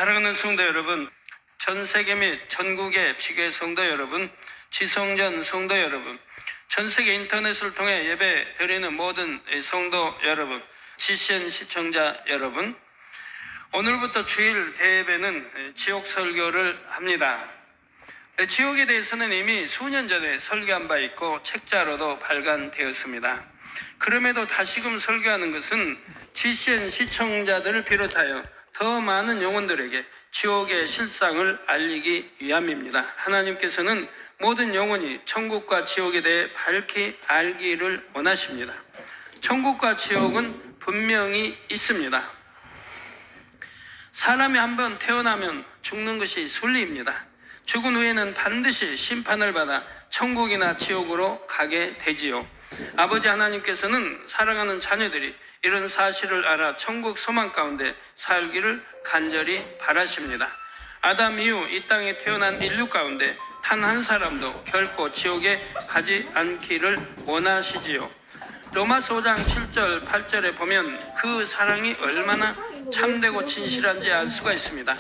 사랑하는 성도 여러분, 전 세계 및 전국의 지교회 성도 여러분, 지성전 성도 여러분, 전 세계 인터넷을 통해 예배 드리는 모든 성도 여러분, GCN 시청자 여러분, 오늘부터 주일 대예배는 지옥 설교를 합니다. 지옥에 대해서는 이미 수년 전에 설교한 바 있고 책자로도 발간되었습니다. 그럼에도 다시금 설교하는 것은 GCN 시청자들을 비롯하여 더 많은 영혼들에게 지옥의 실상을 알리기 위함입니다. 하나님께서는 모든 영혼이 천국과 지옥에 대해 밝히 알기를 원하십니다. 천국과 지옥은 분명히 있습니다. 사람이 한번 태어나면 죽는 것이 순리입니다. 죽은 후에는 반드시 심판을 받아 천국이나 지옥으로 가게 되지요. 아버지 하나님께서는 사랑하는 자녀들이 이런 사실을 알아 천국 소망 가운데 살기를 간절히 바라십니다. 아담 이후 이 땅에 태어난 인류 가운데 단 한 사람도 결코 지옥에 가지 않기를 원하시지요. 로마서 5장 7절 8절에 보면 그 사랑이 얼마나 참되고 진실한지 알 수가 있습니다.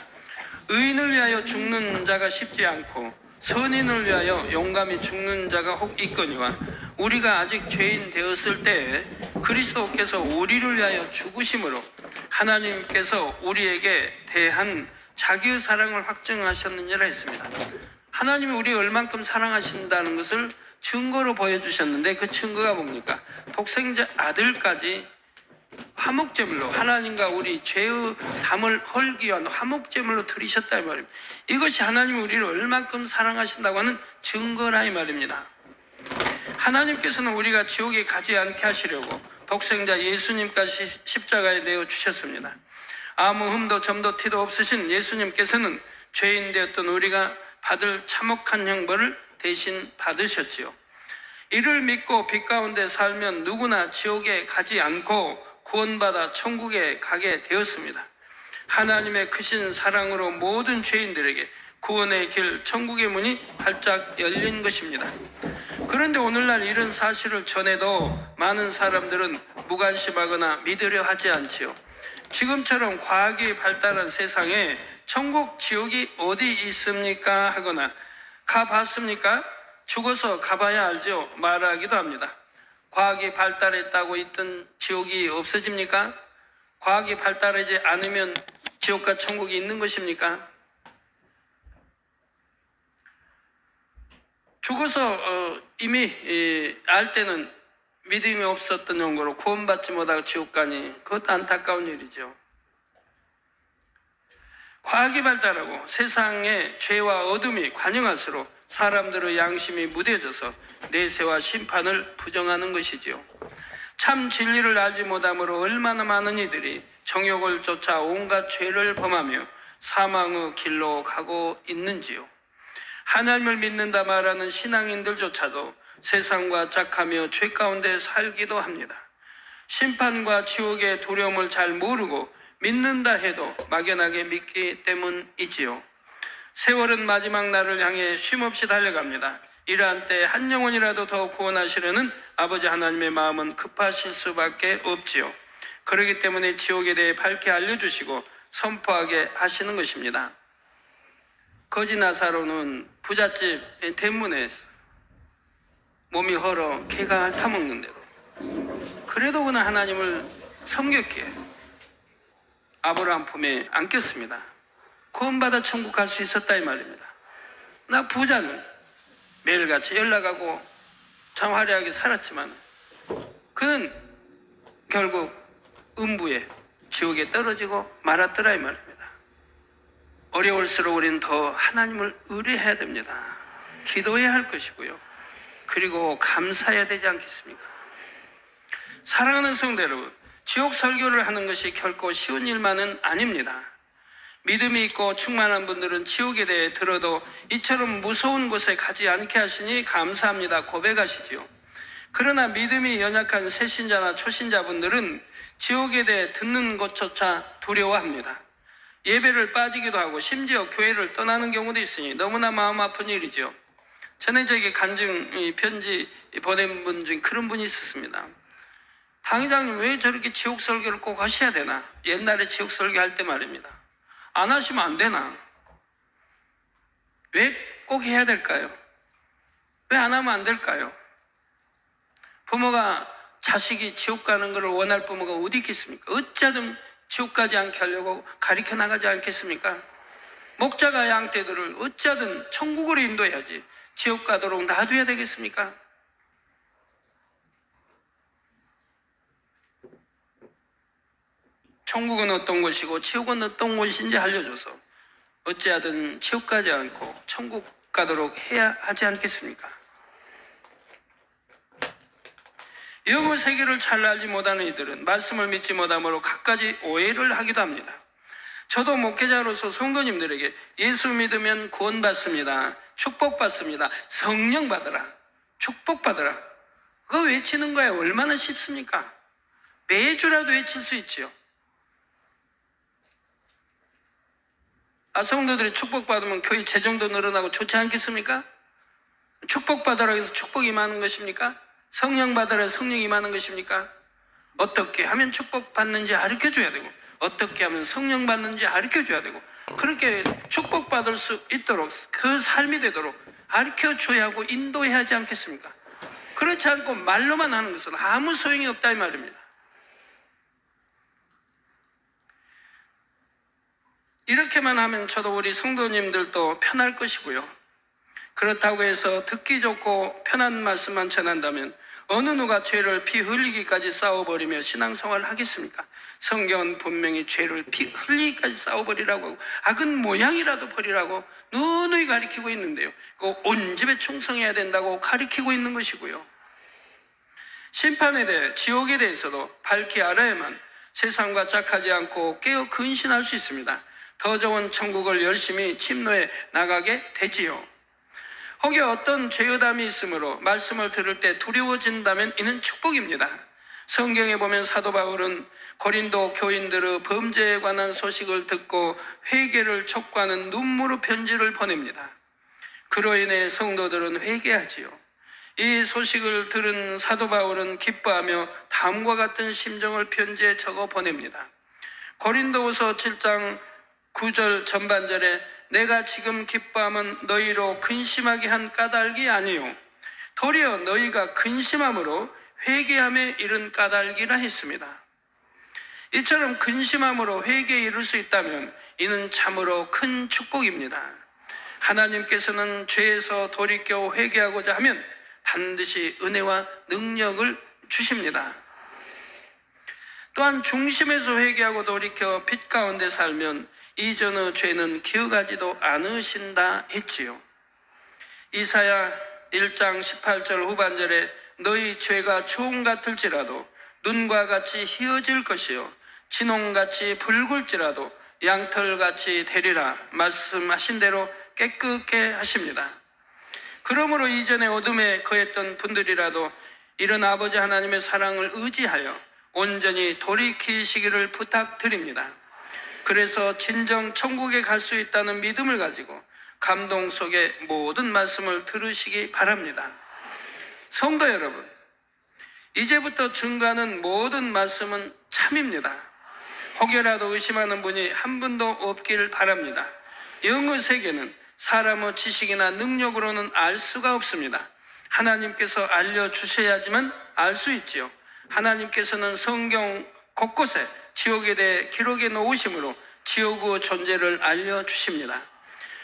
의인을 위하여 죽는 자가 쉽지 않고 선인을 위하여 용감히 죽는 자가 혹 있거니와 우리가 아직 죄인 되었을 때에 그리스도께서 우리를 위하여 죽으심으로 하나님께서 우리에게 대한 자기의 사랑을 확증하셨느니라 했습니다. 하나님이 우리 얼만큼 사랑하신다는 것을 증거로 보여주셨는데 그 증거가 뭡니까? 독생자 아들까지 화목제물로 하나님과 우리 죄의 담을 헐기 위한 화목제물로 드리셨다 이 말입니다. 이것이 하나님이 우리를 얼만큼 사랑하신다고 하는 증거라 이 말입니다. 하나님께서는 우리가 지옥에 가지 않게 하시려고 독생자 예수님까지 십자가에 내어 주셨습니다. 아무 흠도 점도 티도 없으신 예수님께서는 죄인 되었던 우리가 받을 참혹한 형벌을 대신 받으셨지요. 이를 믿고 빛 가운데 살면 누구나 지옥에 가지 않고 구원받아 천국에 가게 되었습니다. 하나님의 크신 사랑으로 모든 죄인들에게 구원의 길, 천국의 문이 활짝 열린 것입니다. 그런데 오늘날 이런 사실을 전해도 많은 사람들은 무관심하거나 믿으려 하지 않지요. 지금처럼 과학이 발달한 세상에 천국, 지옥이 어디 있습니까? 하거나 가봤습니까? 죽어서 가봐야 알죠. 말하기도 합니다. 과학이 발달했다고 있던 지옥이 없어집니까? 과학이 발달하지 않으면 지옥과 천국이 있는 것입니까? 죽어서 이미 알 때는 믿음이 없었던 연고로 구원받지 못하고 지옥 가니 그것도 안타까운 일이죠. 과학이 발달하고 세상의 죄와 어둠이 관영할수록 사람들의 양심이 무뎌져서 내세와 심판을 부정하는 것이지요. 참 진리를 알지 못함으로 얼마나 많은 이들이 정욕을 쫓아 온갖 죄를 범하며 사망의 길로 가고 있는지요. 하나님을 믿는다 말하는 신앙인들조차도 세상과 짝하며 죄 가운데 살기도 합니다. 심판과 지옥의 두려움을 잘 모르고 믿는다 해도 막연하게 믿기 때문이지요. 세월은 마지막 날을 향해 쉼없이 달려갑니다. 이러한 때 한 영혼이라도 더 구원하시려는 아버지 하나님의 마음은 급하실 수밖에 없지요. 그렇기 때문에 지옥에 대해 밝게 알려주시고 선포하게 하시는 것입니다. 거지 나사로는 부잣집 대문에 몸이 헐어 개가 핥아먹는데도 그래도 그는 하나님을 섬겼기에 아브라함 품에 안겼습니다. 구원받아 천국 갈 수 있었다 이 말입니다. 나 부자는 매일같이 연락하고 참 화려하게 살았지만 그는 결국 음부에 지옥에 떨어지고 말았더라 이 말입니다. 어려울수록 우리는 더 하나님을 의뢰해야 됩니다. 기도해야 할 것이고요. 그리고 감사해야 되지 않겠습니까? 사랑하는 성도 여러분, 지옥 설교를 하는 것이 결코 쉬운 일만은 아닙니다. 믿음이 있고 충만한 분들은 지옥에 대해 들어도 이처럼 무서운 곳에 가지 않게 하시니 감사합니다 고백하시지요. 그러나 믿음이 연약한 새신자나 초신자분들은 지옥에 대해 듣는 것조차 두려워합니다. 예배를 빠지기도 하고 심지어 교회를 떠나는 경우도 있으니 너무나 마음 아픈 일이죠. 전에 저에게 간증 편지 보낸 분 중에 그런 분이 있었습니다. 당회장님 왜 저렇게 지옥 설교를 꼭 하셔야 되나? 옛날에 지옥 설교할 때 말입니다. 안 하시면 안 되나? 왜 꼭 해야 될까요? 왜 안 하면 안 될까요? 부모가 자식이 지옥 가는 것을 원할 부모가 어디 있겠습니까? 어찌하든 지옥 가지 않게 하려고 가르쳐 나가지 않겠습니까? 목자가 양떼들을 어찌하든 천국으로 인도해야지 지옥 가도록 놔둬야 되겠습니까? 천국은 어떤 곳이고 지옥은 어떤 곳인지 알려줘서 어찌하든 지옥 가지 않고 천국 가도록 해야 하지 않겠습니까? 영어 세계를 잘 알지 못하는 이들은 말씀을 믿지 못함으로 갖가지 오해를 하기도 합니다. 저도 목회자로서 성도님들에게 예수 믿으면 구원받습니다. 축복받습니다. 성령 받으라. 축복받으라. 그거 외치는 거야 얼마나 쉽습니까? 매주라도 외칠 수 있지요. 성도들이 축복받으면 교회 재정도 늘어나고 좋지 않겠습니까? 축복받으라 해서 축복이 임하는 것입니까? 성령 받으라 해서 성령이 임하는 것입니까? 어떻게 하면 축복받는지 가르쳐줘야 되고 어떻게 하면 성령 받는지 가르쳐줘야 되고 그렇게 축복받을 수 있도록 그 삶이 되도록 가르쳐줘야 하고 인도해야 하지 않겠습니까? 그렇지 않고 말로만 하는 것은 아무 소용이 없다 이 말입니다. 이렇게만 하면 저도 우리 성도님들도 편할 것이고요. 그렇다고 해서 듣기 좋고 편한 말씀만 전한다면 어느 누가 죄를 피 흘리기까지 싸워버리며 신앙생활을 하겠습니까? 성경은 분명히 죄를 피 흘리기까지 싸워버리라고 하고 악은 모양이라도 버리라고 누누이 가리키고 있는데요. 그 온 집에 충성해야 된다고 가리키고 있는 것이고요. 심판에 대해 지옥에 대해서도 밝히 알아야만 세상과 짝하지 않고 깨어 근신할 수 있습니다. 더 좋은 천국을 열심히 침노해 나가게 되지요. 혹여 어떤 죄의담이 있으므로 말씀을 들을 때 두려워진다면 이는 축복입니다. 성경에 보면 사도 바울은 고린도 교인들의 범죄에 관한 소식을 듣고 회개를 촉구하는 눈물의 편지를 보냅니다. 그로 인해 성도들은 회개하지요. 이 소식을 들은 사도 바울은 기뻐하며 다음과 같은 심정을 편지에 적어 보냅니다. 고린도후서 7장 9절 전반절에 내가 지금 기뻐함은 너희로 근심하게 한 까닭이 아니요 도리어 너희가 근심함으로 회개함에 이른 까닭이라 했습니다. 이처럼 근심함으로 회개에 이를 수 있다면 이는 참으로 큰 축복입니다. 하나님께서는 죄에서 돌이켜 회개하고자 하면 반드시 은혜와 능력을 주십니다. 또한 중심에서 회개하고 돌이켜 빛 가운데 살면 이전의 죄는 기억하지도 않으신다 했지요. 이사야 1장 18절 후반절에 너희 죄가 주홍 같을지라도 눈과 같이 희어질 것이요 진홍같이 붉을지라도 양털같이 되리라 말씀하신 대로 깨끗게 하십니다. 그러므로 이전에 어둠에 거했던 분들이라도 이런 아버지 하나님의 사랑을 의지하여 온전히 돌이키시기를 부탁드립니다. 그래서 진정 천국에 갈 수 있다는 믿음을 가지고 감동 속에 모든 말씀을 들으시기 바랍니다. 성도 여러분, 이제부터 증거하는 모든 말씀은 참입니다. 혹여라도 의심하는 분이 한 분도 없길 바랍니다. 영의 세계는 사람의 지식이나 능력으로는 알 수가 없습니다. 하나님께서 알려주셔야지만 알 수 있지요. 하나님께서는 성경 곳곳에 지옥에 대해 기록해 놓으심으로 지옥의 존재를 알려주십니다.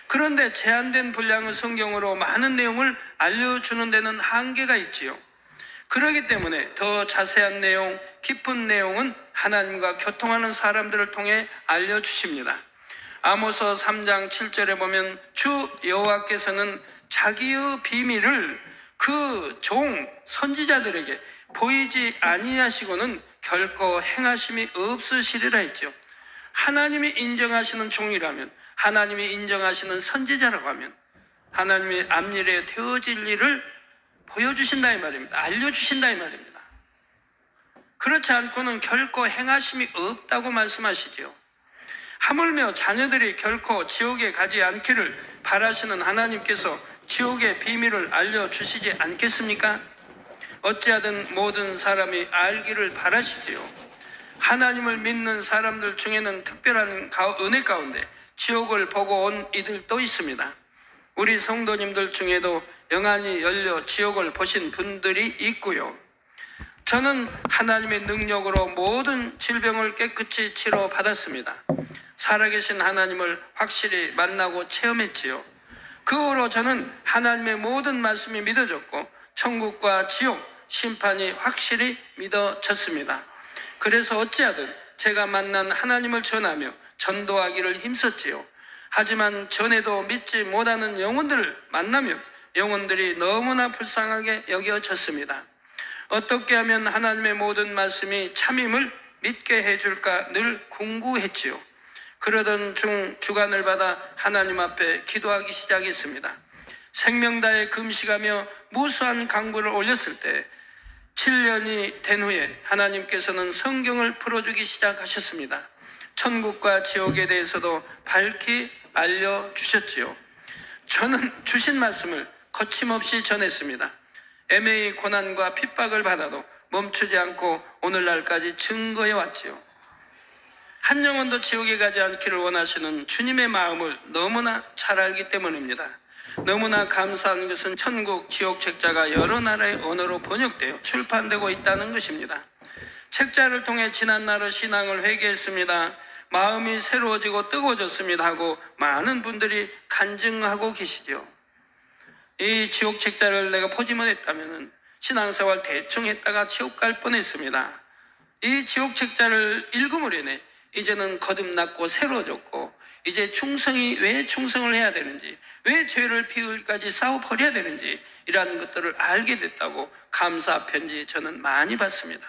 그런데 제한된 분량의 성경으로 많은 내용을 알려주는 데는 한계가 있지요. 그렇기 때문에 더 자세한 내용, 깊은 내용은 하나님과 교통하는 사람들을 통해 알려주십니다. 아모스 3장 7절에 보면 주 여호와께서는 자기의 비밀을 그 종 선지자들에게 보이지 아니하시고는 결코 행하심이 없으시리라 했죠. 하나님이 인정하시는 종이라면, 하나님이 인정하시는 선지자라고 하면 하나님의 앞일에 되어질 일을 보여주신다 이 말입니다. 알려주신다 이 말입니다. 그렇지 않고는 결코 행하심이 없다고 말씀하시죠. 하물며 자녀들이 결코 지옥에 가지 않기를 바라시는 하나님께서 지옥의 비밀을 알려주시지 않겠습니까? 어찌하든 모든 사람이 알기를 바라시지요. 하나님을 믿는 사람들 중에는 특별한 은혜 가운데 지옥을 보고 온 이들도 있습니다. 우리 성도님들 중에도 영안이 열려 지옥을 보신 분들이 있고요. 저는 하나님의 능력으로 모든 질병을 깨끗이 치료받았습니다. 살아계신 하나님을 확실히 만나고 체험했지요. 그 후로 저는 하나님의 모든 말씀이 믿어졌고 천국과 지옥, 심판이 확실히 믿어졌습니다. 그래서 어찌하든 제가 만난 하나님을 전하며 전도하기를 힘썼지요. 하지만 전에도 믿지 못하는 영혼들을 만나며 영혼들이 너무나 불쌍하게 여겨졌습니다. 어떻게 하면 하나님의 모든 말씀이 참임을 믿게 해줄까 늘 궁구했지요. 그러던 중 주간을 받아 하나님 앞에 기도하기 시작했습니다. 생명다해 금식하며 무수한 강구를 올렸을 때 7년이 된 후에 하나님께서는 성경을 풀어주기 시작하셨습니다. 천국과 지옥에 대해서도 밝히 알려주셨지요. 저는 주신 말씀을 거침없이 전했습니다. 애매히 고난과 핍박을 받아도 멈추지 않고 오늘날까지 증거해 왔지요. 한 영혼도 지옥에 가지 않기를 원하시는 주님의 마음을 너무나 잘 알기 때문입니다. 너무나 감사한 것은 천국, 지옥 책자가 여러 나라의 언어로 번역되어 출판되고 있다는 것입니다. 책자를 통해 지난날의 신앙을 회개했습니다. 마음이 새로워지고 뜨거워졌습니다 하고 많은 분들이 간증하고 계시죠. 이 지옥 책자를 내가 보지 못했다면 신앙생활 대충 했다가 지옥 갈 뻔했습니다. 이 지옥 책자를 읽음으로인해 이제는 거듭났고 새로워졌고 이제 충성이 왜 충성을 해야 되는지, 왜 죄를 피울까지 싸워 버려야 되는지 이러한 것들을 알게 됐다고 감사 편지 저는 많이 받습니다.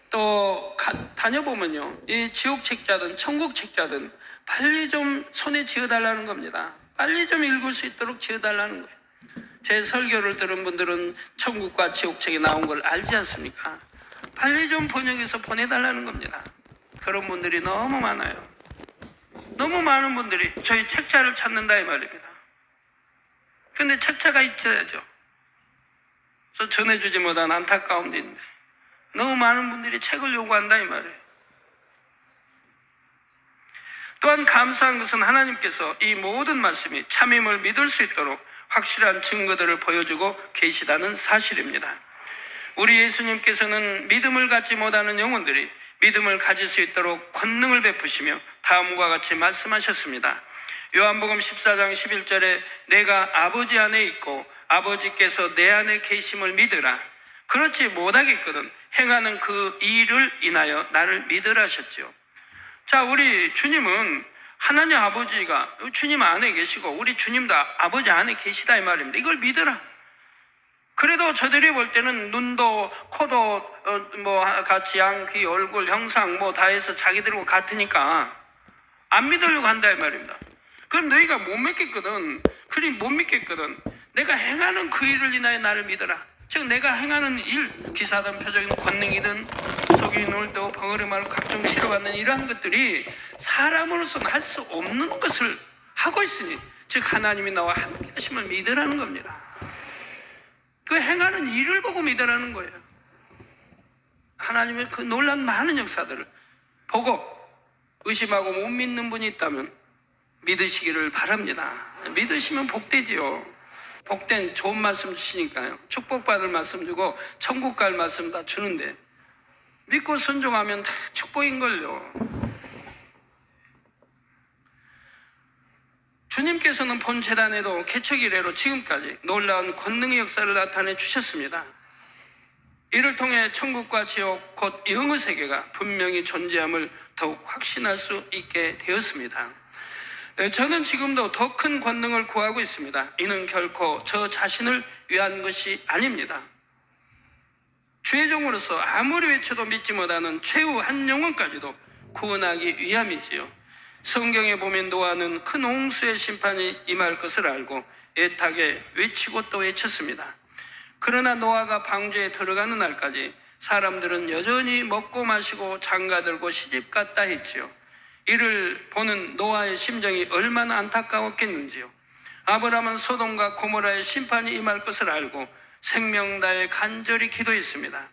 또 다녀보면요, 이 지옥 책자든 천국 책자든 빨리 좀 손에 쥐어달라는 겁니다. 빨리 좀 읽을 수 있도록 쥐어달라는 거예요. 제 설교를 들은 분들은 천국과 지옥 책이 나온 걸 알지 않습니까? 빨리 좀 번역해서 보내달라는 겁니다. 그런 분들이 너무 많아요. 너무 많은 분들이 저희 책자를 찾는다 이 말입니다. 근데 책자가 있어야죠. 그래서 전해주지 못한 안타까운 일인데 너무 많은 분들이 책을 요구한다 이 말이에요. 또한 감사한 것은 하나님께서 이 모든 말씀이 참임을 믿을 수 있도록 확실한 증거들을 보여주고 계시다는 사실입니다. 우리 예수님께서는 믿음을 갖지 못하는 영혼들이 믿음을 가질 수 있도록 권능을 베푸시며 다음과 같이 말씀하셨습니다. 요한복음 14장 11절에 내가 아버지 안에 있고 아버지께서 내 안에 계심을 믿으라. 그렇지 못하겠거든 행하는 그 일을 인하여 나를 믿으라 하셨죠. 자, 우리 주님은 하나님 아버지가 주님 안에 계시고 우리 주님도 아버지 안에 계시다 이 말입니다. 이걸 믿으라. 그래도 저들이 볼 때는 눈도 코도 같이 양, 귀, 얼굴, 형상 다 해서 자기들하고 같으니까 안 믿으려고 한다 이 말입니다. 그럼 너희가 못 믿겠거든. 그리 못 믿겠거든. 내가 행하는 그 일을 인하여 나를 믿어라. 즉 내가 행하는 일, 기사든 표적인 권능이든 속이 놀도 벙어리말로 각종 치료받는 이러한 것들이 사람으로서는 할 수 없는 것을 하고 있으니 즉 하나님이 나와 함께 하심을 믿으라는 겁니다. 그 행하는 일을 보고 믿으라는 거예요. 하나님의 그 놀란 많은 역사들을 보고 의심하고 못 믿는 분이 있다면 믿으시기를 바랍니다. 믿으시면 복되지요. 복된 좋은 말씀 주시니까요. 축복받을 말씀 주고 천국 갈 말씀 다 주는데 믿고 순종하면 다 축복인걸요. 주님께서는 본 재단에도 개척 이래로 지금까지 놀라운 권능의 역사를 나타내 주셨습니다. 이를 통해 천국과 지옥 곧 영의 세계가 분명히 존재함을 더욱 확신할 수 있게 되었습니다. 저는 지금도 더 큰 권능을 구하고 있습니다. 이는 결코 저 자신을 위한 것이 아닙니다. 주의 종으로서 아무리 외쳐도 믿지 못하는 최후 한 영혼까지도 구원하기 위함이지요. 성경에 보면 노아는 큰 홍수의 심판이 임할 것을 알고 애타게 외치고 또 외쳤습니다. 그러나 노아가 방주에 들어가는 날까지 사람들은 여전히 먹고 마시고 장가들고 시집갔다 했지요. 이를 보는 노아의 심정이 얼마나 안타까웠겠는지요. 아브라함은 소돔과 고모라의 심판이 임할 것을 알고 생명 다해 간절히 기도했습니다.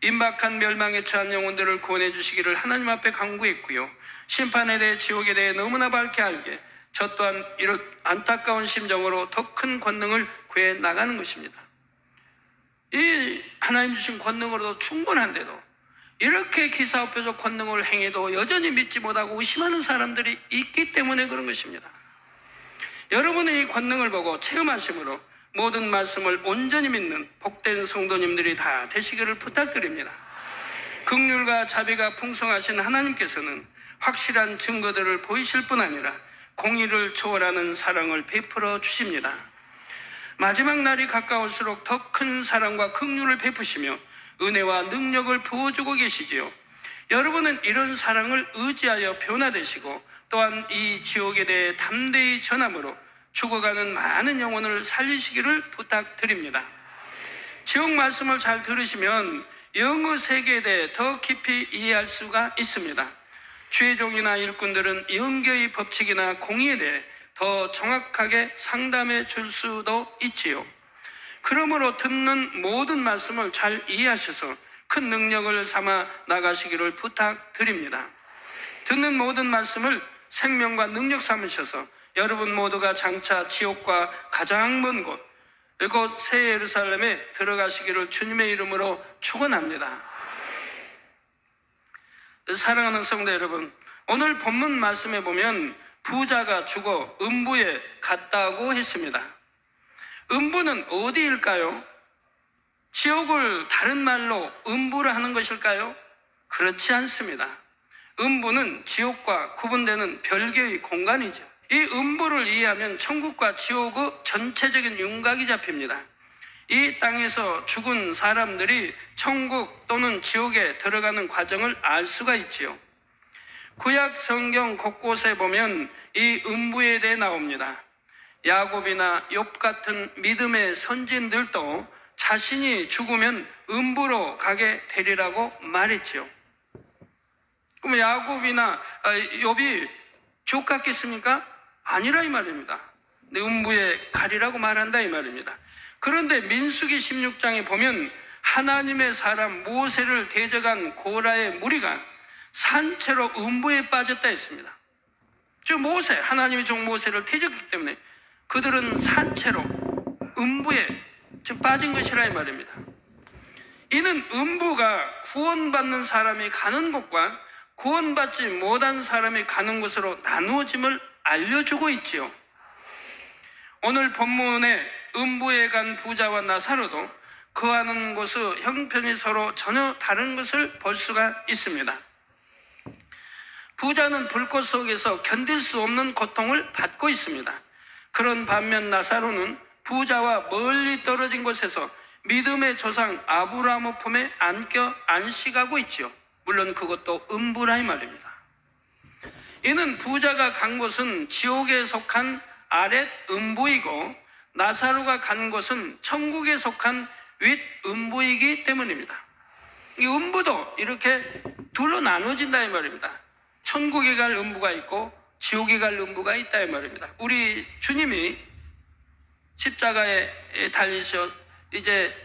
임박한 멸망에 처한 영혼들을 구원해 주시기를 하나님 앞에 간구했고요. 심판에 대해 지옥에 대해 너무나 밝게 알게 저 또한 이런 안타까운 심정으로 더 큰 권능을 구해 나가는 것입니다. 이 하나님 주신 권능으로도 충분한데도 이렇게 기사업표적 권능을 행해도 여전히 믿지 못하고 의심하는 사람들이 있기 때문에 그런 것입니다. 여러분의 이 권능을 보고 체험하심으로 모든 말씀을 온전히 믿는 복된 성도님들이 다 되시기를 부탁드립니다. 긍휼과 자비가 풍성하신 하나님께서는 확실한 증거들을 보이실 뿐 아니라 공의를 초월하는 사랑을 베풀어 주십니다. 마지막 날이 가까울수록 더 큰 사랑과 긍휼을 베푸시며 은혜와 능력을 부어주고 계시지요. 여러분은 이런 사랑을 의지하여 변화되시고 또한 이 지옥에 대해 담대히 전함으로 죽어가는 많은 영혼을 살리시기를 부탁드립니다. 지옥 말씀을 잘 들으시면 영의 세계에 대해 더 깊이 이해할 수가 있습니다. 죄종이나 일꾼들은 영계의 법칙이나 공의에 대해 더 정확하게 상담해 줄 수도 있지요. 그러므로 듣는 모든 말씀을 잘 이해하셔서 큰 능력을 삼아 나가시기를 부탁드립니다. 듣는 모든 말씀을 생명과 능력 삼으셔서 여러분 모두가 장차 지옥과 가장 먼 곳, 이곳 새 예루살렘에 들어가시기를 주님의 이름으로 축원합니다. 사랑하는 성도 여러분, 오늘 본문 말씀에 보면 부자가 죽어 음부에 갔다고 했습니다. 음부는 어디일까요? 지옥을 다른 말로 음부라 하는 것일까요? 그렇지 않습니다. 음부는 지옥과 구분되는 별개의 공간이죠. 이 음부를 이해하면 천국과 지옥의 전체적인 윤곽이 잡힙니다. 이 땅에서 죽은 사람들이 천국 또는 지옥에 들어가는 과정을 알 수가 있지요. 구약 성경 곳곳에 보면 이 음부에 대해 나옵니다. 야곱이나 욥 같은 믿음의 선진들도 자신이 죽으면 음부로 가게 되리라고 말했지요. 그럼 야곱이나 욥이 지옥 갔겠습니까? 아니라 이 말입니다. 음부에 가리라고 말한다 이 말입니다. 그런데 민수기 16장에 보면 하나님의 사람 모세를 대적한 고라의 무리가 산채로 음부에 빠졌다 했습니다. 즉 모세, 하나님의 종 모세를 대적했기 때문에 그들은 산채로 음부에 빠진 것이라 이 말입니다. 이는 음부가 구원받는 사람이 가는 곳과 구원받지 못한 사람이 가는 곳으로 나누어짐을 알려주고 있지요. 오늘 본문에 음부에 간 부자와 나사로도 거하는 곳의 형편이 서로 전혀 다른 것을 볼 수가 있습니다. 부자는 불꽃 속에서 견딜 수 없는 고통을 받고 있습니다. 그런 반면 나사로는 부자와 멀리 떨어진 곳에서 믿음의 조상 아브라함의 품에 안겨 안식하고 있지요. 물론 그것도 음부라 이 말입니다. 이는 부자가 간 곳은 지옥에 속한 아랫 음부이고 나사로가 간 곳은 천국에 속한 윗 음부이기 때문입니다. 이 음부도 이렇게 둘로 나눠진다 이 말입니다. 천국에 갈 음부가 있고 지옥에 갈 음부가 있다 이 말입니다. 우리 주님이 십자가에 달리셔 이제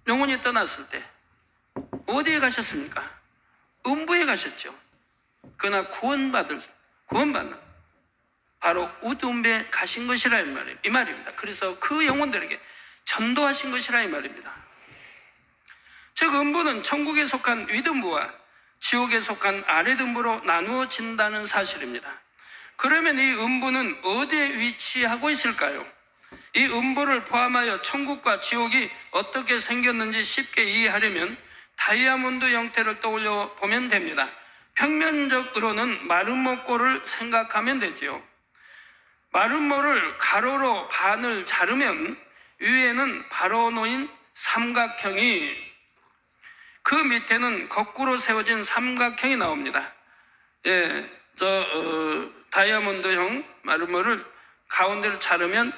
영혼이 떠났을 때 어디에 가셨습니까? 음부에 가셨죠. 그러나 구원받는 바로 우두음부에 가신 것이라 이 말입니다. 그래서 그 영혼들에게 전도하신 것이라 이 말입니다. 즉 음부는 천국에 속한 윗음부와 지옥에 속한 아랫음부로 나누어진다는 사실입니다. 그러면 이 음부는 어디에 위치하고 있을까요? 이 음부를 포함하여 천국과 지옥이 어떻게 생겼는지 쉽게 이해하려면 다이아몬드 형태를 떠올려 보면 됩니다. 평면적으로는 마름모꼴을 생각하면 되지요. 마름모를 가로로 반을 자르면 위에는 바로 놓인 삼각형이, 그 밑에는 거꾸로 세워진 삼각형이 나옵니다. 다이아몬드형 마름모를 가운데를 자르면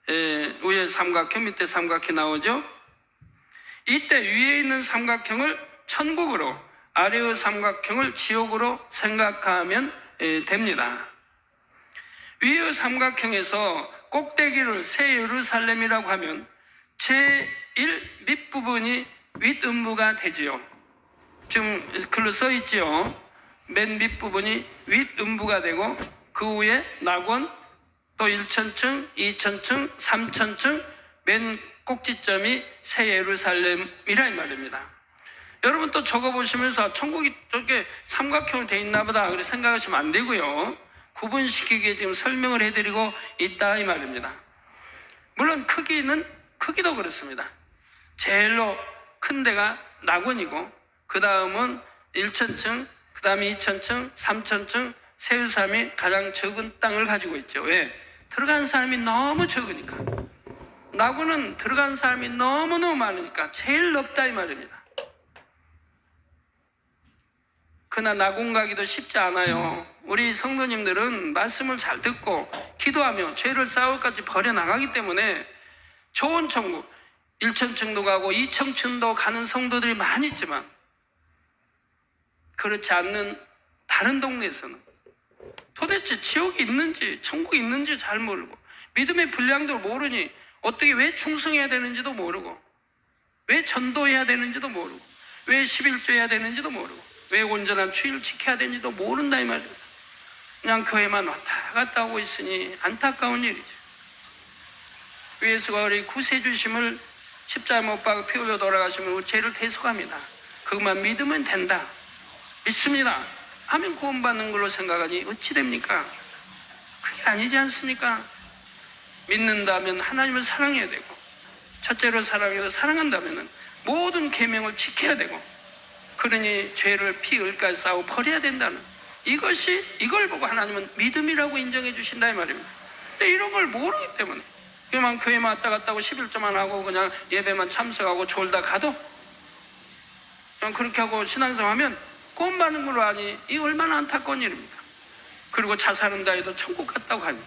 위에 삼각형, 밑에 삼각형이 나오죠. 이때 위에 있는 삼각형을 천국으로, 아래의 삼각형을 지옥으로 생각하면 됩니다. 위의 삼각형에서 꼭대기를 새 예루살렘이라고 하면 제1 밑부분이 윗음부가 되지요. 지금 글로 써 있지요. 맨 밑부분이 윗음부가 되고 그 위에 낙원, 또 1천층, 2천층, 3천층, 맨 꼭지점이 새 예루살렘이라 이 말입니다. 여러분 또 적어보시면서 천국이 저렇게 삼각형으로 돼 있나 보다 그렇게 생각하시면 안 되고요. 구분시키게 지금 설명을 해드리고 있다 이 말입니다. 물론 크기도 그렇습니다. 제일로 큰 데가 낙원이고 그 다음은 1천층, 그 다음에 2천층, 3천층, 새 예루살렘이 가장 적은 땅을 가지고 있죠. 왜? 들어간 사람이 너무 적으니까. 낙원은 들어간 사람이 너무너무 많으니까 제일 넓다 이 말입니다. 그러나 낙원 가기도 쉽지 않아요. 우리 성도님들은 말씀을 잘 듣고 기도하며 죄를 싸울까지 버려나가기 때문에 좋은 천국 1천층도 가고 2천층도 가는 성도들이 많이 있지만 그렇지 않는 다른 동네에서는 도대체 지옥이 있는지 천국이 있는지 잘 모르고 믿음의 분량도 모르니 어떻게 왜 충성해야 되는지도 모르고 왜 전도해야 되는지도 모르고 왜 11조 해야 되는지도 모르고 왜 온전한 주의를 지켜야 되는지도 모른다 이 말이에요. 그냥 교회만 왔다 갔다 하고 있으니 안타까운 일이죠. 예수가 우리 구세주심을 십자가 못 박아 피 흘려 돌아가시면 우리 죄를 대속합니다. 그것만 믿으면 된다. 믿습니다. 하면 구원받는 걸로 생각하니 어찌 됩니까? 그게 아니지 않습니까? 믿는다면 하나님을 사랑해야 되고 첫째로 사랑해서 사랑한다면 모든 계명을 지켜야 되고 그러니 죄를 피 흘까지 싸워 버려야 된다는 이걸 보고 하나님은 믿음이라고 인정해 주신다 이 말입니다. 근데 이런 걸 모르기 때문에 그만 교회만 왔다 갔다 하고 11조만 하고 그냥 예배만 참석하고 졸다 가도 그냥 그렇게 하고 신앙생활하면 구원받는 걸로 하니 이 얼마나 안타까운 일입니까? 그리고 자살한다 해도 천국 갔다고 하니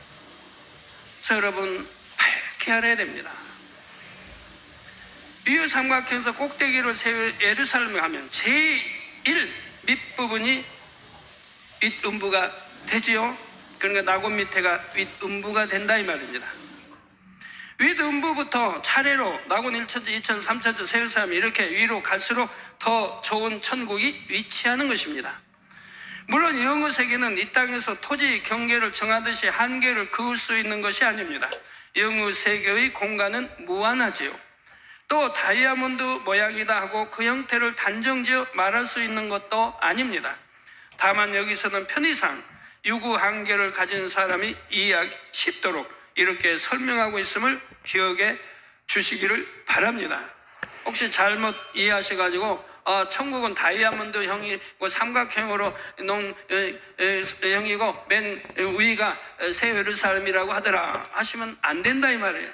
그래서 여러분 밝게 알아야 됩니다. 위의 삼각형에서 꼭대기를 세워 예루살렘에 가면 제1 밑부분이 윗음부가 되지요. 그러니까 낙원 밑에가 윗음부가 된다 이 말입니다. 윗음부부터 차례로 낙원 1천지, 2천, 3천지, 새 예루살렘 이렇게 위로 갈수록 더 좋은 천국이 위치하는 것입니다. 물론 영의 세계는 이 땅에서 토지 경계를 정하듯이 한계를 그을 수 있는 것이 아닙니다. 영의 세계의 공간은 무한하지요. 또 다이아몬드 모양이다 하고 그 형태를 단정지어 말할 수 있는 것도 아닙니다. 다만 여기서는 편의상 유구 한계를 가진 사람이 이해하기 쉽도록 이렇게 설명하고 있음을 기억해 주시기를 바랍니다. 혹시 잘못 이해하셔가지고 천국은 다이아몬드 형이고 삼각형으로 놓은 형이고 맨 위가 새 예루살렘이라고 하더라 하시면 안 된다 이 말이에요.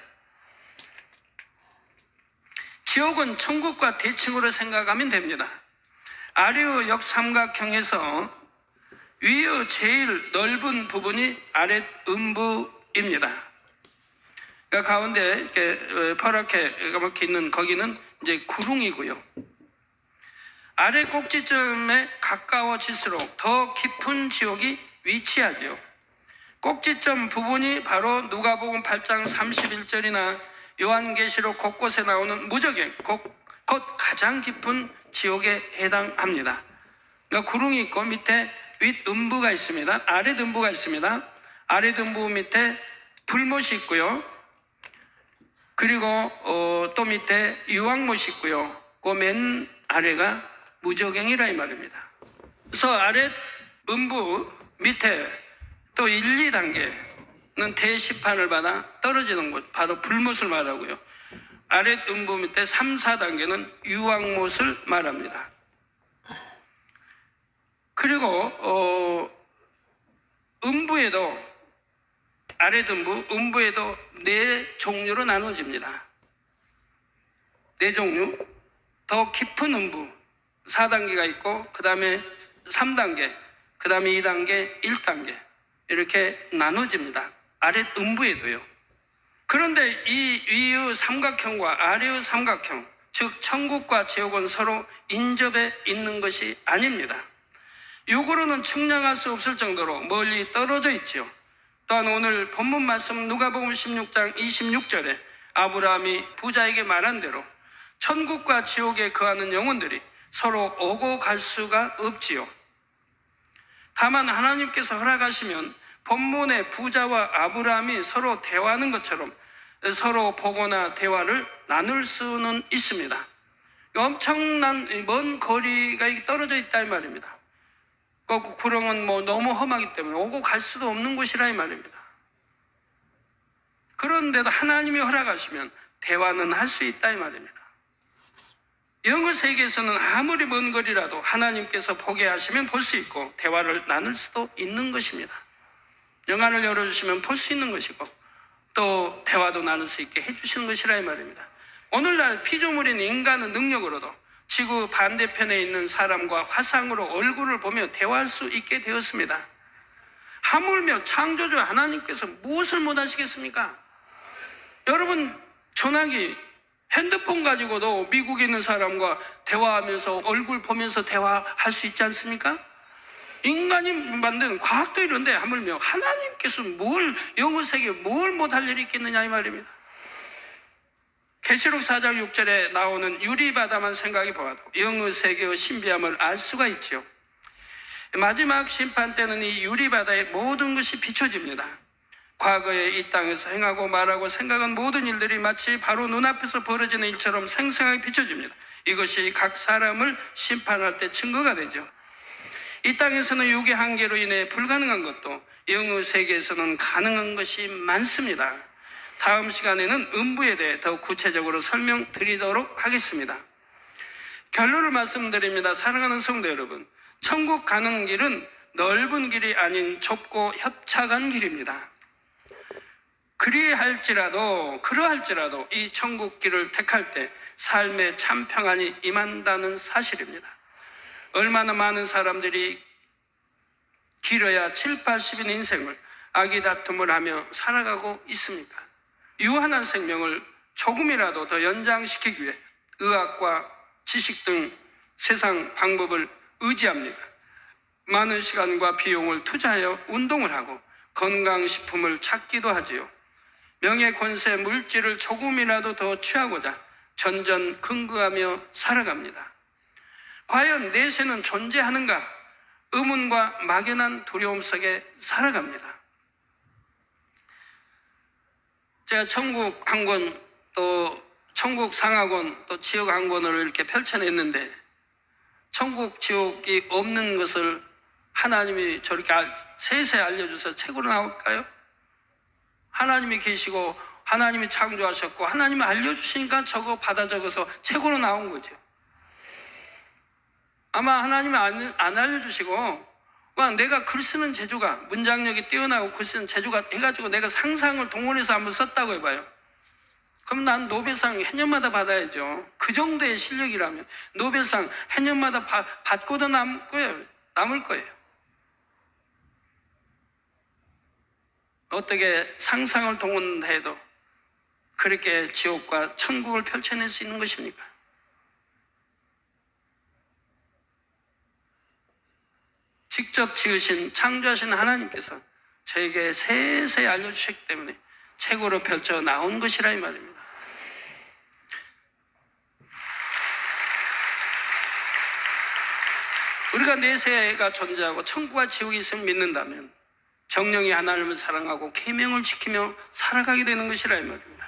지옥은 천국과 대칭으로 생각하면 됩니다. 아래의 역삼각형에서 위의 제일 넓은 부분이 아랫 음부입니다. 그러니까 가운데 이렇게 파랗게 이렇게 있는 거기는 이제 구릉이고요. 아래 꼭지점에 가까워질수록 더 깊은 지옥이 위치하죠. 꼭지점 부분이 바로 누가복음 8장 31절이나 요한계시록 곳곳에 나오는 무저갱, 곧 가장 깊은 지옥에 해당합니다. 그러니까 구릉이 있고 밑에 윗음부가 있습니다. 아랫음부가 있습니다. 아랫음부 밑에 불못이 있고요. 그리고 또 밑에 유황못이 있고요. 그 맨 아래가 무저갱이라 이 말입니다. 그래서 아랫음부 밑에 또 1, 2단계는 대시판을 받아 떨어지는 곳, 바로 불못을 말하고요. 아랫음부 밑에 3, 4단계는 유황못을 말합니다. 그리고 음부에도 아랫음부, 음부에도 4종류로 나눠집니다. 4종류. 더 깊은 음부 4단계가 있고 그 다음에 3단계, 그 다음에 2단계, 1단계 이렇게 나눠집니다. 아랫음부에도요. 그런데 이 위의 삼각형과 아래의 삼각형, 즉 천국과 지옥은 서로 인접해 있는 것이 아닙니다. 육으로는 측량할 수 없을 정도로 멀리 떨어져 있죠. 또한 오늘 본문 말씀 누가복음 16장 26절에 아브라함이 부자에게 말한 대로 천국과 지옥에 거하는 영혼들이 서로 오고 갈 수가 없지요. 다만 하나님께서 허락하시면 본문의 부자와 아브라함이 서로 대화하는 것처럼 서로 보거나 대화를 나눌 수는 있습니다. 엄청난 먼 거리가 떨어져 있다 이 말입니다. 구렁은 너무 험하기 때문에 오고 갈 수도 없는 곳이라 이 말입니다. 그런데도 하나님이 허락하시면 대화는 할 수 있다 이 말입니다. 영어 세계에서는 아무리 먼 거리라도 하나님께서 보게 하시면 볼 수 있고 대화를 나눌 수도 있는 것입니다. 영안을 열어주시면 볼 수 있는 것이고 또 대화도 나눌 수 있게 해주시는 것이라 이 말입니다. 오늘날 피조물인 인간의 능력으로도 지구 반대편에 있는 사람과 화상으로 얼굴을 보며 대화할 수 있게 되었습니다. 하물며 창조주 하나님께서 무엇을 못하시겠습니까? 여러분, 전화기 핸드폰 가지고도 미국에 있는 사람과 대화하면서 얼굴 보면서 대화할 수 있지 않습니까? 인간이 만든 과학도 이런데 하물며 하나님께서 영어 세계에 뭘 못할 일이 있겠느냐 이 말입니다. 계시록 4장 6절에 나오는 유리바다만 생각해 보아도 영어 세계의 신비함을 알 수가 있지요. 마지막 심판 때는 이 유리바다의 모든 것이 비춰집니다. 과거에 이 땅에서 행하고 말하고 생각한 모든 일들이 마치 바로 눈앞에서 벌어지는 일처럼 생생하게 비춰집니다. 이것이 각 사람을 심판할 때 증거가 되죠. 이 땅에서는 육의 한계로 인해 불가능한 것도 영의 세계에서는 가능한 것이 많습니다. 다음 시간에는 음부에 대해 더 구체적으로 설명드리도록 하겠습니다. 결론을 말씀드립니다. 사랑하는 성도 여러분, 천국 가는 길은 넓은 길이 아닌 좁고 협착한 길입니다. 그러할지라도 이 천국 길을 택할 때 삶의 참 평안이 임한다는 사실입니다. 얼마나 많은 사람들이 길어야 7, 80인 인생을 아기다툼을 하며 살아가고 있습니까? 유한한 생명을 조금이라도 더 연장시키기 위해 의학과 지식 등 세상 방법을 의지합니다. 많은 시간과 비용을 투자하여 운동을 하고 건강식품을 찾기도 하지요. 명예, 권세, 물질을 조금이라도 더 취하고자 전전긍긍하며 살아갑니다. 과연 내세는 존재하는가? 의문과 막연한 두려움 속에 살아갑니다. 제가 천국 한 권, 또 천국 상하권, 또 지옥 한 권을 이렇게 펼쳐냈는데 천국, 지옥이 없는 것을 하나님이 저렇게 세세히 알려줘서 책으로 나올까요? 하나님이 계시고 하나님이 창조하셨고 하나님이 알려주시니까 저거 받아 적어서 책으로 나온 거죠. 아마 하나님이 안 알려주시고 내가 글 쓰는 재주가, 문장력이 뛰어나고 글 쓰는 재주가 해가지고 내가 상상을 동원해서 한번 썼다고 해봐요. 그럼 난 노벨상 해년마다 받아야죠. 그 정도의 실력이라면 노벨상 해년마다 받고도 남을 거예요. 어떻게 상상을 동원해도 그렇게 지옥과 천국을 펼쳐낼 수 있는 것입니까? 직접 지으신, 창조하신 하나님께서 저에게 세세히 알려주셨기 때문에 책으로 펼쳐 나온 것이라 이 말입니다. 우리가 내세가 존재하고 천국과 지옥이 있음을 믿는다면 정령이 하나님을 사랑하고 계명을 지키며 살아가게 되는 것이라 이 말입니다.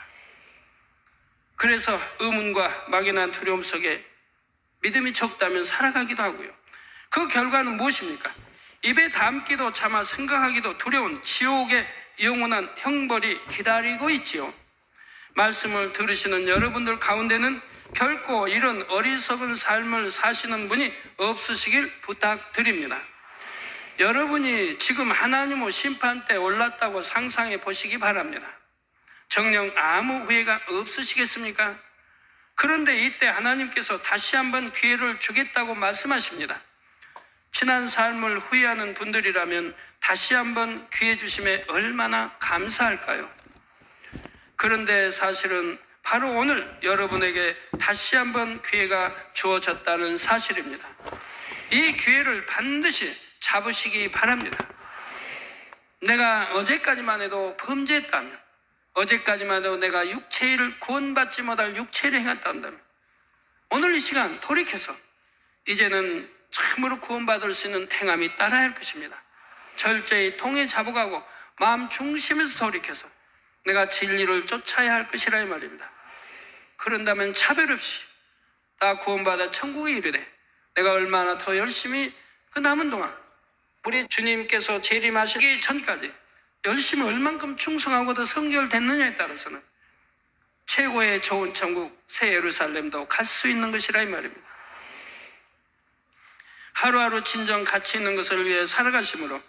그래서 의문과 막연한 두려움 속에 믿음이 적다면 살아가기도 하고요. 그 결과는 무엇입니까? 입에 담기도 차마 생각하기도 두려운 지옥의 영원한 형벌이 기다리고 있지요. 말씀을 들으시는 여러분들 가운데는 결코 이런 어리석은 삶을 사시는 분이 없으시길 부탁드립니다. 여러분이 지금 하나님의 심판대에 올랐다고 상상해 보시기 바랍니다. 정녕 아무 후회가 없으시겠습니까? 그런데 이때 하나님께서 다시 한번 기회를 주겠다고 말씀하십니다. 지난 삶을 후회하는 분들이라면 다시 한번 기회 주심에 얼마나 감사할까요? 그런데 사실은 바로 오늘 여러분에게 다시 한번 기회가 주어졌다는 사실입니다. 이 기회를 반드시 잡으시기 바랍니다. 내가 어제까지만 해도 범죄했다면, 어제까지만 해도 내가 육체를 구원받지 못할 육체를 행했다면 오늘 이 시간 돌이켜서 이제는 참으로 구원받을 수 있는 행함이 따라야 할 것입니다. 철저히 통에 잡아가고 마음 중심에서 돌이켜서 내가 진리를 쫓아야 할 것이라 이 말입니다. 그런다면 차별 없이 다 구원받아 천국에 이르되 내가 얼마나 더 열심히 그 남은 동안 우리 주님께서 재림하시기 전까지 열심히 얼만큼 충성하고 더 성결됐느냐에 따라서는 최고의 좋은 천국 새 예루살렘도 갈 수 있는 것이라 이 말입니다. 하루하루 진정 가치 있는 것을 위해 살아가심으로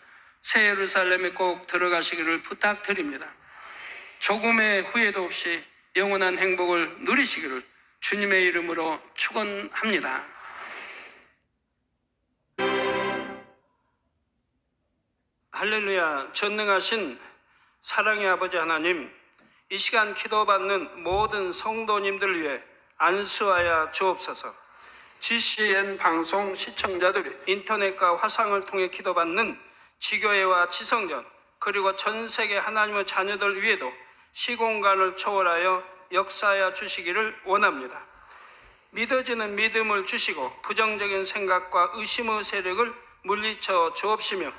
새 예루살렘에 꼭 들어가시기를 부탁드립니다. 조금의 후회도 없이 영원한 행복을 누리시기를 주님의 이름으로 축원합니다. 할렐루야. 전능하신 사랑의 아버지 하나님, 이 시간 기도받는 모든 성도님들을 위해 안수하여 주옵소서. GCN 방송 시청자들이 인터넷과 화상을 통해 기도받는 지교회와 지성전 그리고 전 세계 하나님의 자녀들 위에도 시공간을 초월하여 역사하여 주시기를 원합니다. 믿어지는 믿음을 주시고 부정적인 생각과 의심의 세력을 물리쳐 주옵시며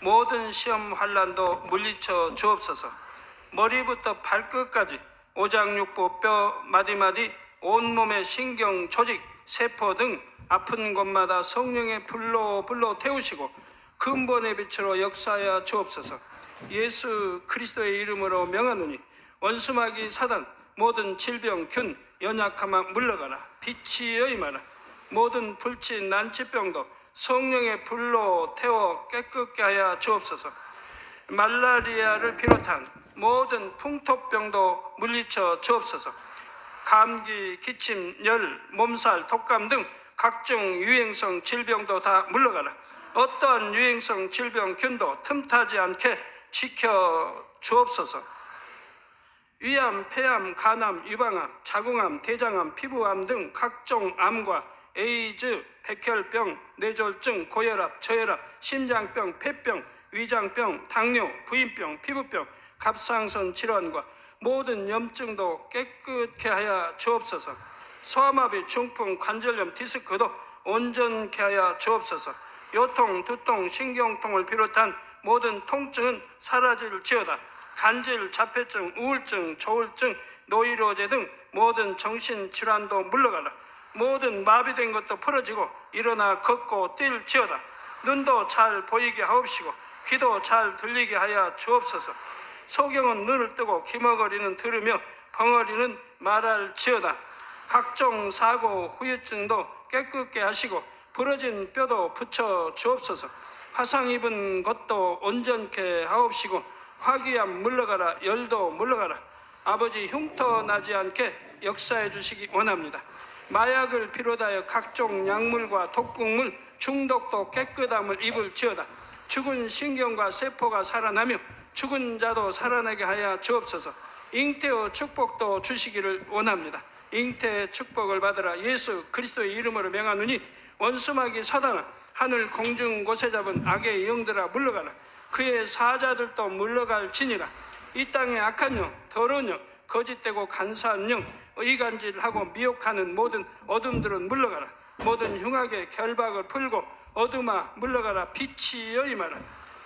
모든 시험 환난도 물리쳐 주옵소서. 머리부터 발끝까지 오장육부 뼈 마디마디 온몸의 신경 조직 세포 등 아픈 곳마다 성령의 불로 태우시고 근본의 빛으로 역사하여 주옵소서. 예수 그리스도의 이름으로 명하노니 원수마귀 사단 모든 질병 균 연약함아 물러가라. 빛이 여임하라. 모든 불친 난치병도 성령의 불로 태워 깨끗게 하여 주옵소서. 말라리아를 비롯한 모든 풍토병도 물리쳐 주옵소서. 감기, 기침, 열, 몸살, 독감 등 각종 유행성 질병도 다 물러가라. 어떠한 유행성 질병 균도 틈타지 않게 지켜 주옵소서. 위암, 폐암, 간암, 유방암, 자궁암, 대장암, 피부암 등 각종 암과 에이즈, 백혈병, 뇌졸중, 고혈압, 저혈압, 심장병, 폐병, 위장병, 당뇨, 부인병, 피부병, 갑상선 질환과 모든 염증도 깨끗게 하여 주옵소서. 소아마비, 중풍, 관절염, 디스크도 온전케 하여 주옵소서. 요통, 두통, 신경통을 비롯한 모든 통증은 사라질지어다. 간질, 자폐증, 우울증, 조울증, 노이로제 등 모든 정신질환도 물러가라. 모든 마비된 것도 풀어지고 일어나 걷고 뛸지어다. 눈도 잘 보이게 하옵시고 귀도 잘 들리게 하여 주옵소서. 소경은 눈을 뜨고 기머거리는 들으며 벙어리는 말할지어다. 각종 사고 후유증도 깨끗게 하시고 부러진 뼈도 붙여 주옵소서. 화상 입은 것도 온전케 하옵시고 화기암 물러가라. 열도 물러가라. 아버지 흉터 나지 않게 역사해 주시기 원합니다. 마약을 비롯하여 각종 약물과 독극물 중독도 깨끗함을 입을지어다. 죽은 신경과 세포가 살아나며 죽은 자도 살아나게 하여 주옵소서. 잉태의 축복도 주시기를 원합니다. 잉태의 축복을 받으라. 예수 그리스도의 이름으로 명하노니 원수마귀 사단아 하늘 공중 곳에 잡은 악의 영들아 물러가라. 그의 사자들도 물러갈지니라. 이 땅의 악한 영, 더러운 영, 거짓되고 간사한 영, 의간질하고 미혹하는 모든 어둠들은 물러가라. 모든 흉악의 결박을 풀고 어둠아 물러가라. 빛이 여임하라.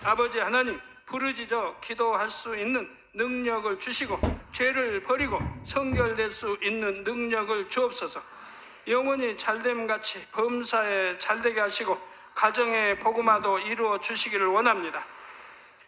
아버지 하나님, 부르짖어 기도할 수 있는 능력을 주시고 죄를 버리고 성결될 수 있는 능력을 주옵소서. 영원히 잘됨같이 범사에 잘되게 하시고 가정의 복음화도 이루어 주시기를 원합니다.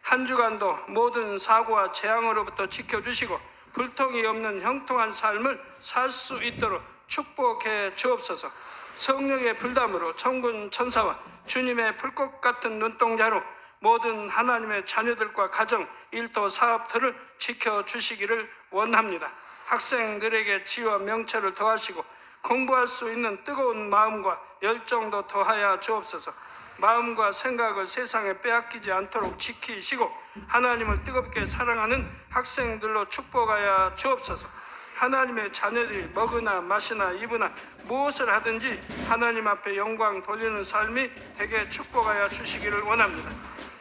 한 주간도 모든 사고와 재앙으로부터 지켜주시고 불통이 없는 형통한 삶을 살 수 있도록 축복해 주옵소서. 성령의 불담으로 천군 천사와 주님의 불꽃 같은 눈동자로 모든 하나님의 자녀들과 가정, 일도, 사업들을 지켜주시기를 원합니다. 학생들에게 지혜와 명철을 더하시고 공부할 수 있는 뜨거운 마음과 열정도 더하여 주옵소서. 마음과 생각을 세상에 빼앗기지 않도록 지키시고 하나님을 뜨겁게 사랑하는 학생들로 축복하여 주옵소서. 하나님의 자녀들이 먹으나 마시나 입으나 무엇을 하든지 하나님 앞에 영광 돌리는 삶이 되게 축복하여 주시기를 원합니다.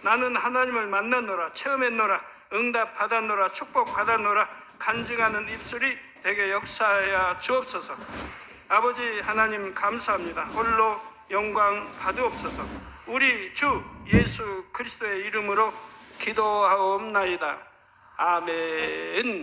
나는 하나님을 만났노라, 체험했노라, 응답 받았노라, 축복 받았노라 간증하는 입술이 되게 역사하여 주옵소서. 아버지 하나님 감사합니다. 홀로 영광 받으옵소서. 우리 주 예수 그리스도의 이름으로 기도하옵나이다. 아멘.